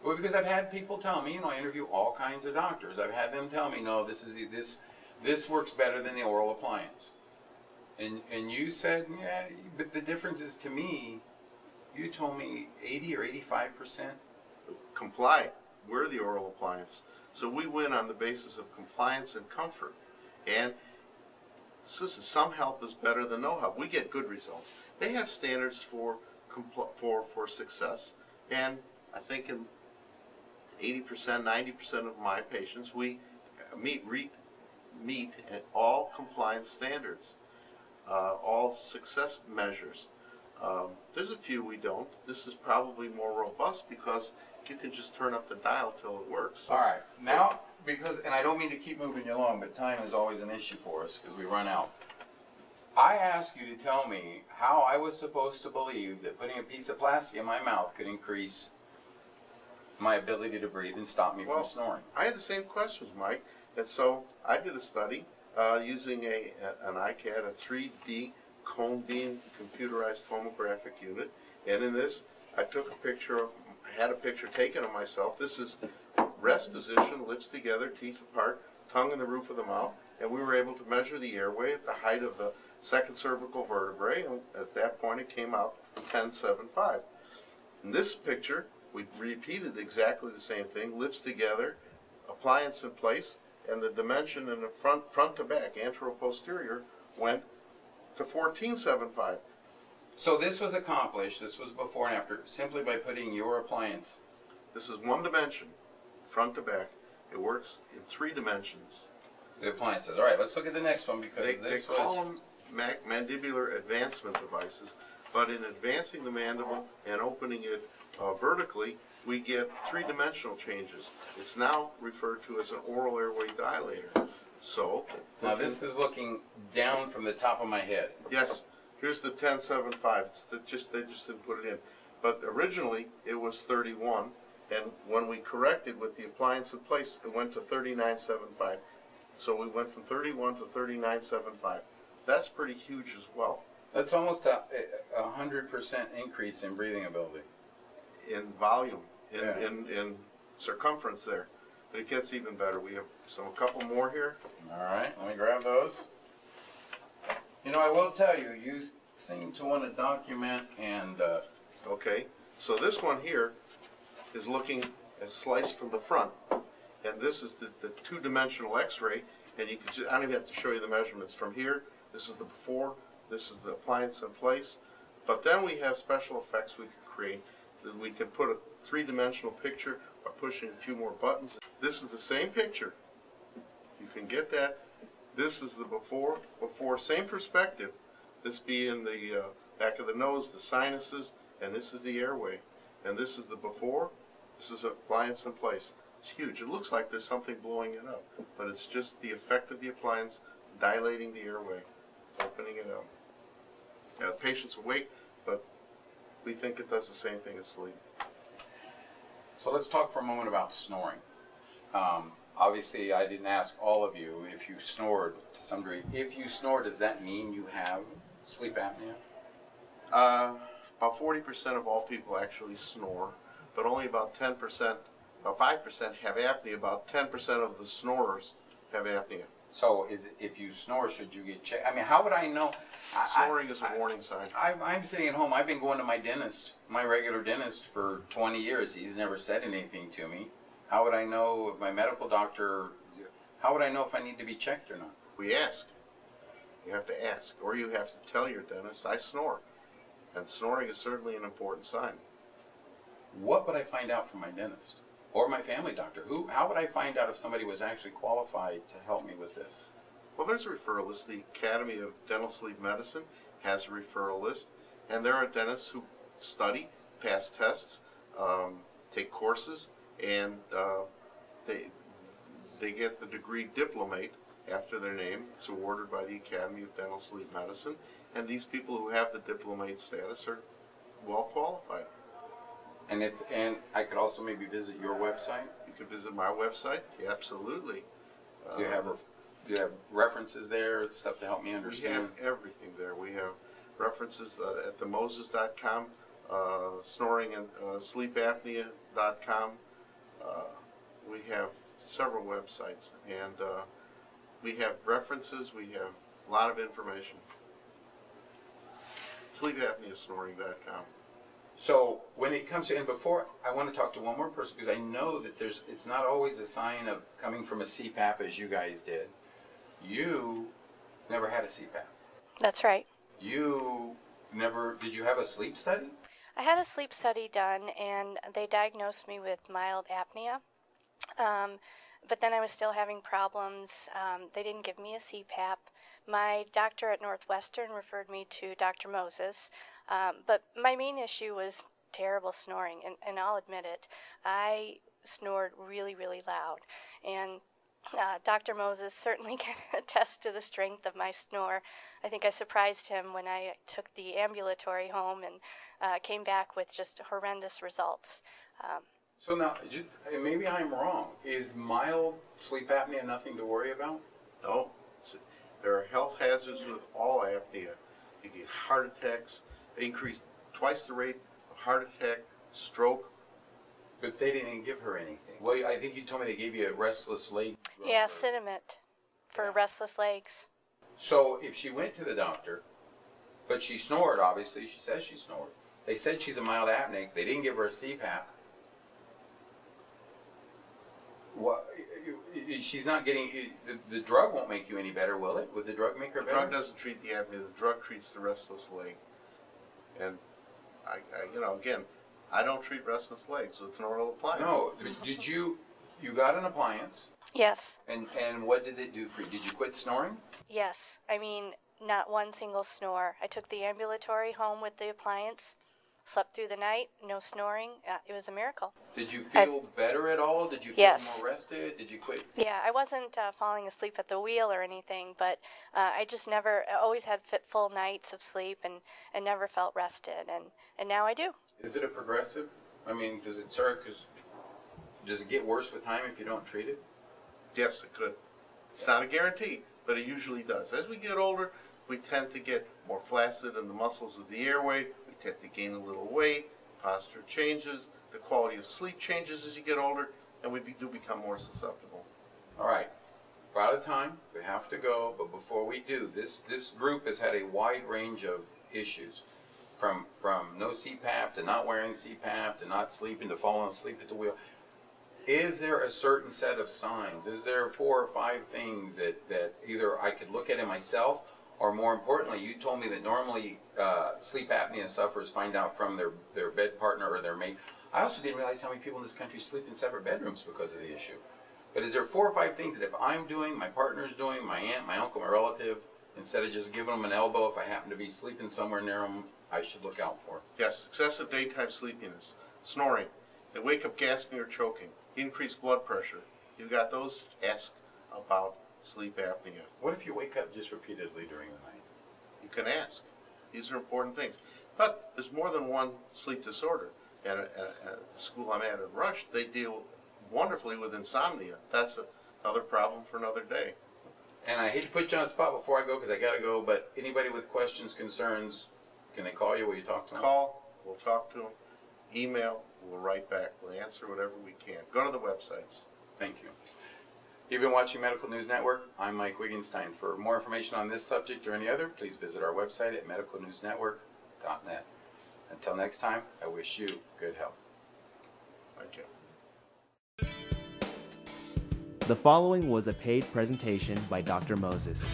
Well, because I've had people tell me, I interview all kinds of doctors. I've had them tell me, no, this works better than the oral appliance. And you said, yeah, but the difference is, to me, you told me 80 or 85%. Comply. We're the oral appliance. So we win on the basis of compliance and comfort. And some help is better than no help. We get good results. They have standards for success. And I think in 80%, 90% of my patients, we meet at all compliance standards, all success measures. There's a few we don't. This is probably more robust because you can just turn up the dial till it works. All right. Now, and I don't mean to keep moving you along, but time is always an issue for us because we run out. I asked you to tell me how I was supposed to believe that putting a piece of plastic in my mouth could increase my ability to breathe and stop me from snoring. I had the same questions, Mike. And so I did a study using an iCAD, a 3D cone beam computerized tomographic unit. And in this, I took a picture of, I had a picture taken of myself. This is rest position, lips together, teeth apart, tongue in the roof of the mouth. And we were able to measure the airway at the height of the second cervical vertebrae. And at that point, it came out 10.75. In this picture, we repeated exactly the same thing, lips together, appliance in place, and the dimension in the front to back, antero-posterior, went to 14.75. So this was accomplished, this was before and after, simply by putting your appliance. This is one dimension, front to back. It works in 3 dimensions. The appliances. All right, let's look at the next one because they call them mandibular advancement devices, but in advancing the mandible and opening it vertically, we get 3-dimensional changes. It's now referred to as an oral airway dilator. So now this is looking down from the top of my head. Yes, here's the 10.75. It's they just didn't put it in. But originally it was 31, and when we corrected with the appliance in place, it went to 39.75. So we went from 31 to 39.75. That's pretty huge as well. That's almost a 100% increase in breathing ability. In volume, in circumference there. But it gets even better. We have a couple more here. All right, let me grab those. I will tell you, you seem to want to document and... Okay, so this one here is looking at sliced from the front. And this is the 2-dimensional x-ray. And you can I don't even have to show you the measurements from here. This is the before, this is the appliance in place. But then we have special effects we can create. We can put a 3-dimensional picture by pushing a few more buttons. This is the same picture. You can get that. This is the before, same perspective. This being the back of the nose, the sinuses, and this is the airway. And this is the before, this is appliance in place. It's huge. It looks like there's something blowing it up, but it's just the effect of the appliance dilating the airway, opening it up. Now, the patient's awake, but we think it does the same thing as sleep. So let's talk for a moment about snoring. Obviously, I didn't ask all of you if you snored to some degree. If you snore, does that mean you have sleep apnea? About 40% of all people actually snore, but only about 10%, about 5% have apnea. About 10% of the snorers have apnea. So if you snore, should you get checked? I mean, how would I know? Snoring is a warning sign. I'm sitting at home. I've been going to my dentist, my regular dentist, for 20 years. He's never said anything to me. How would I know if my medical doctor, how would I know if I need to be checked or not? We ask. You have to ask. Or you have to tell your dentist, I snore. And snoring is certainly an important sign. What would I find out from my dentist? Or my family doctor? How would I find out if somebody was actually qualified to help me with this? Well, there's a referral list. The Academy of Dental Sleep Medicine has a referral list. And there are dentists who study, pass tests, take courses, and they get the degree diplomate after their name. It's awarded by the Academy of Dental Sleep Medicine. And these people who have the diplomate status are well qualified. And I could also maybe visit your website? You could visit my website, yeah, absolutely. Do you have references there, stuff to help me understand? We have everything there. We have references at themoses.com, snoring and sleepapnea.com. We have several websites, and we have references, we have a lot of information. SleepApneaSnoring.com. So when it comes to, and before, I want to talk to one more person, because I know that it's not always a sign of coming from a CPAP as you guys did. You never had a CPAP. That's right. Did you have a sleep study? I had a sleep study done, and they diagnosed me with mild apnea. But then I was still having problems. They didn't give me a CPAP. My doctor at Northwestern referred me to Dr. Moses. But my main issue was terrible snoring, and I'll admit it. I snored really, really loud. And Dr. Moses certainly can attest to the strength of my snore. I think I surprised him when I took the ambulatory home and came back with just horrendous results. So now, maybe I'm wrong. Is mild sleep apnea nothing to worry about? No. There are health hazards with all apnea. You get heart attacks, increase twice the rate of heart attack, stroke. But they didn't give her anything. Well, I think you told me they gave you a restless leg. Yeah, Cinnamate for restless legs. So if she went to the doctor, but she snored, obviously, she says she snored. They said she's a mild apneic. They didn't give her a CPAP. What? She's not getting, the drug won't make you any better, will it? Would the drug make her better? The drug doesn't treat the apnea. The drug treats the restless leg. And again, I don't treat restless legs with an oral appliance. No. Did you got an appliance? Yes. And what did it do for you? Did you quit snoring? Yes. I mean, not one single snore. I took the ambulatory home with the appliance, slept through the night, no snoring. It was a miracle. Did you feel better at all? Did you feel more rested? Did you quit? Yeah, I wasn't falling asleep at the wheel or anything, but I always had full nights of sleep and never felt rested, and now I do. Is it a progressive? I mean, does it get worse with time if you don't treat it? Yes, it could. It's not a guarantee, but it usually does. As we get older, we tend to get more flaccid in the muscles of the airway. We tend to gain a little weight. Posture changes. The quality of sleep changes as you get older, and we do become more susceptible. All right. We're out of time. We have to go. But before we do, this group has had a wide range of issues. From no CPAP to not wearing CPAP to not sleeping to falling asleep at the wheel. Is there a certain set of signs? Is there 4 or 5 things that either I could look at in myself, or more importantly, you told me that normally sleep apnea sufferers find out from their bed partner or their mate. I also didn't realize how many people in this country sleep in separate bedrooms because of the issue. But is there 4 or 5 things that if I'm doing, my partner's doing, my aunt, my uncle, my relative, instead of just giving them an elbow if I happen to be sleeping somewhere near them, I should look out for? Yes, excessive daytime sleepiness, snoring, they wake up gasping or choking, increased blood pressure. You've got those, ask about sleep apnea. What if you wake up just repeatedly during the night? You can ask. These are important things. But there's more than one sleep disorder. And at the school I'm at Rush, they deal wonderfully with insomnia. That's another problem for another day. And I hate to put you on the spot before I go because I got to go, but anybody with questions, concerns, can they call you? Will you talk to them? Call, we'll talk to them. Email, we'll write back. We'll answer whatever we can. Go to the websites. Thank you. You've been watching Medical News Network. I'm Mike Wittgenstein. For more information on this subject or any other, please visit our website at medicalnewsnetwork.net. Until next time, I wish you good health. Thank you. The following was a paid presentation by Dr. Moses.